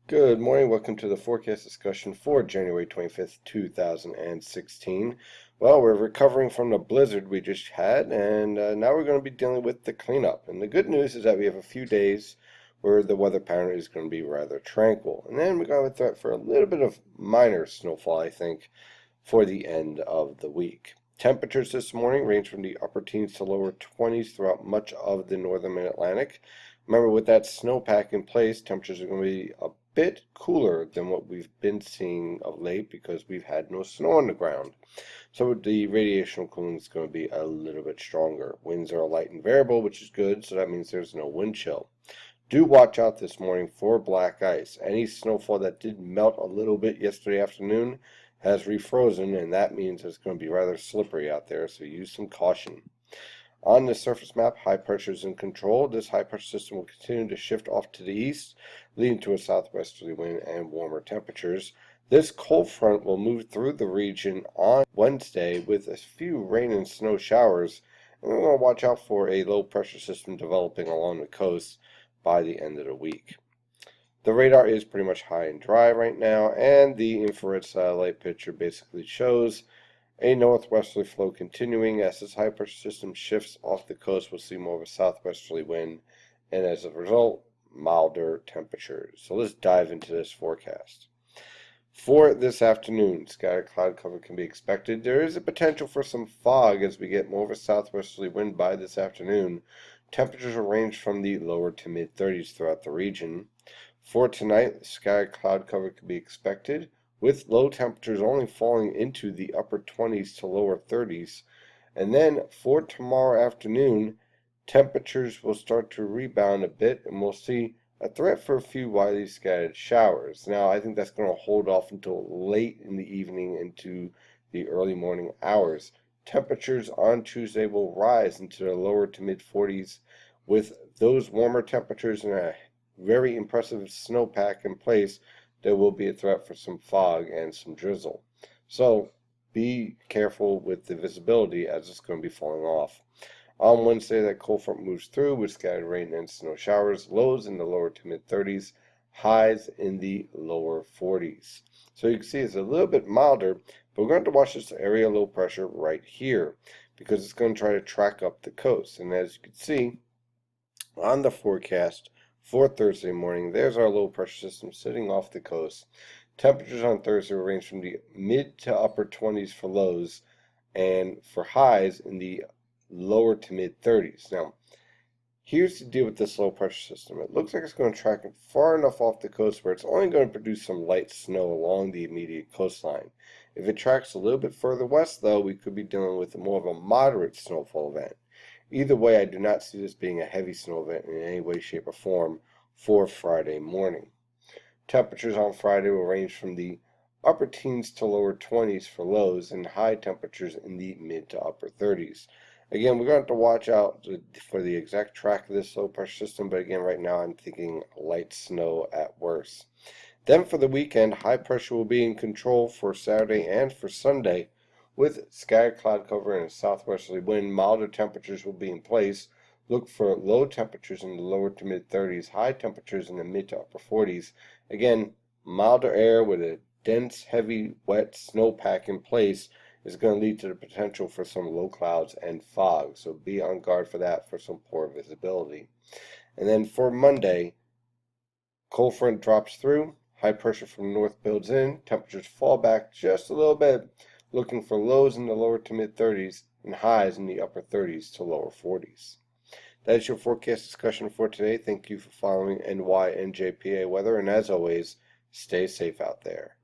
Good morning. Welcome to the forecast discussion for January 25th, 2016. Well, we're recovering from the blizzard we just had, and now we're going to be dealing with the cleanup. And the good news is that we have a few days where the weather pattern is going to be rather tranquil. And then we're going to have a threat for a little bit of minor snowfall, I think, for the end of the week. Temperatures this morning range from the upper teens to lower 20s throughout much of the northern mid-Atlantic. Remember, with that snowpack in place, temperatures are going to be a bit cooler than what we've been seeing of late because we've had no snow on the ground. So the radiational cooling is going to be a little bit stronger. Winds are light and variable, which is good, so that means there's no wind chill. Do watch out this morning for black ice. Any snowfall that did melt a little bit yesterday afternoon has refrozen, and that means it's going to be rather slippery out there, so use some caution. On the surface map, high pressure is in control. This high pressure system will continue to shift off to the east, leading to a southwesterly wind and warmer temperatures. This cold front will move through the region on Wednesday with a few rain and snow showers, and we're going to watch out for a low pressure system developing along the coast by the end of the week. The radar is pretty much high and dry right now, and the infrared satellite picture basically shows a northwesterly flow continuing. As this high pressure system shifts off the coast, we'll see more of a southwesterly wind, and as a result, milder temperatures. So let's dive into this forecast. For this afternoon, scattered cloud cover can be expected. There is a potential for some fog as we get more of a southwesterly wind by this afternoon. Temperatures will range from the lower to mid 30s throughout the region. For tonight, scattered cloud cover can be expected, with low temperatures only falling into the upper 20s to lower 30s. And then for tomorrow afternoon, temperatures will start to rebound a bit, and we'll see a threat for a few widely scattered showers. Now, I think that's going to hold off until late in the evening into the early morning hours. Temperatures on Tuesday will rise into the lower to mid 40s. With those warmer temperatures and a very impressive snowpack in place, there will be a threat for some fog and some drizzle. So be careful with the visibility as it's going to be falling off. On Wednesday, that cold front moves through with scattered rain and snow showers, lows in the lower to mid 30s, highs in the lower 40s. So you can see it's a little bit milder, but we're going to watch this area low pressure right here because it's going to try to track up the coast. And as you can see on the forecast, for Thursday morning, there's our low pressure system sitting off the coast. Temperatures on Thursday will range from the mid to upper 20s for lows, and for highs in the lower to mid 30s. Now, here's the deal with this low pressure system. It looks like it's going to track it far enough off the coast where it's only going to produce some light snow along the immediate coastline. If it tracks a little bit further west, though, we could be dealing with more of a moderate snowfall event. Either way, I do not see this being a heavy snow event in any way, shape, or form for Friday morning. Temperatures on Friday will range from the upper teens to lower 20s for lows and high temperatures in the mid to upper 30s. Again, we're going to have to watch out for the exact track of this low pressure system, but again, right now I'm thinking light snow at worst. Then for the weekend, high pressure will be in control for Saturday and for Sunday. With scattered cloud cover and a southwesterly wind, milder temperatures will be in place. Look for low temperatures in the lower to mid 30s, high temperatures in the mid to upper 40s. Again, milder air with a dense, heavy, wet snowpack in place is going to lead to the potential for some low clouds and fog. So be on guard for that for some poor visibility. And then for Monday, cold front drops through, high pressure from the north builds in, temperatures fall back just a little bit, looking for lows in the lower to mid 30s and highs in the upper 30s to lower 40s. That is your forecast discussion for today. Thank you for following NYNJPA weather, and as always, stay safe out there.